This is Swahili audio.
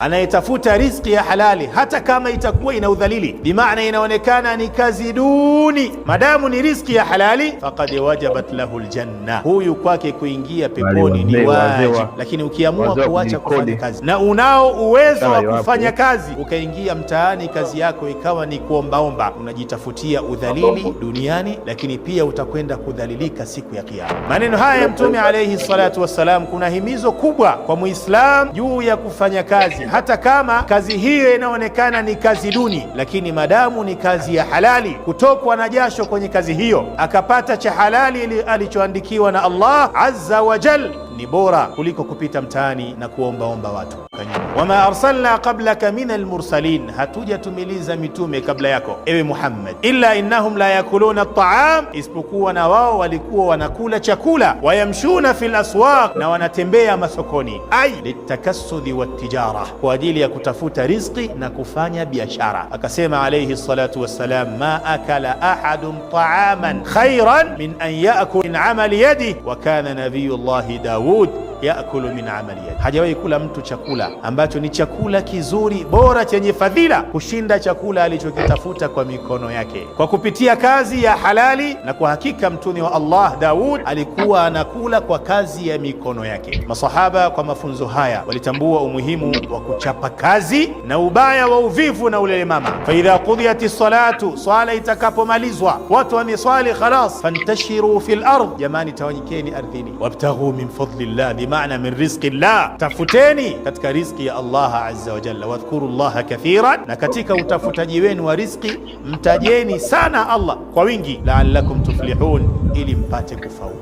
Anayetafuta riziki ya halali hata kama itakuwa ina udhalili, bimaana inaonekana ni kazi duni, madamu ni riziki ya halali, faqad wajabat lahu aljanna, huyu kwake kuingia peponi ni wajibu. Lakini ukiamua kuacha kufanya kazi na unao uwezo wa kufanya kazi, ukaingia mtaani, kazi yako ikawa ni kuombaomba, unajitafutia udhalili duniani, lakini pia utakwenda kudhalilika siku ya Kiyama. Maneno haya ya Mtume alayhi salatu wassalam, kuna himizo kubwa kwa Muislam juu ya kufanya kazi, hata kama kazi hiyo inaonekana ni kazi duni, lakini madamu ni kazi ya halali, kutokwa na jasho kwenye kazi hiyo, akapata cha halali alichoandikiwa na Allah azza wa jal, ni bora kuliko kupita mtaani na kuombaomba watu. Wama arsalna qablaka min almursalin, hatujatumiliza mitume kabla yako ewe Muhammad, illa innahum la yakuluna at-ta'am, isipokuwa na wao walikuwa wanakula chakula, wayamshuna fil aswaq, na wanatembea masokoni, ay litakassudi wattijara, kwa ajili ya kutafuta riziki na kufanya biashara. Akasema alayhi salatu wassalam, ma akala ahadun ta'aman khairan min an ya'kul min amali yadihi, wa kana nabiyullahi Daud yaakulu min amali yadi, hajawahi kula mtu chakula ambacho ni chakula kizuri bora chenye fadhila kushinda chakula alichokitafuta kwa mikono yake kwa kupitia kazi ya halali. Na kwa hakika mtume wa Allah Daud alikuwa anakula kwa kazi ya mikono yake. Masahaba kwa mafunzo haya walitambua umuhimu wa kuchapa kazi na ubaya wa uvivu na ulelemama. Fa idha qudiyati salatu, swala itakapomalizwa, watu wameswali khalas, fantashiru fil ardh, jamani tawanyikeni ardhini, wabtaghu min fadlillah, maana min rizqi llah, tafuteni katika riziki ya Allah azza wa jalla, wadhkuru llaha kathiran, na katika utafutaji wenu wa riziki mtajeni sana Allah kwa wingi, la'allakum tuflihun, ili mpate kufaulu.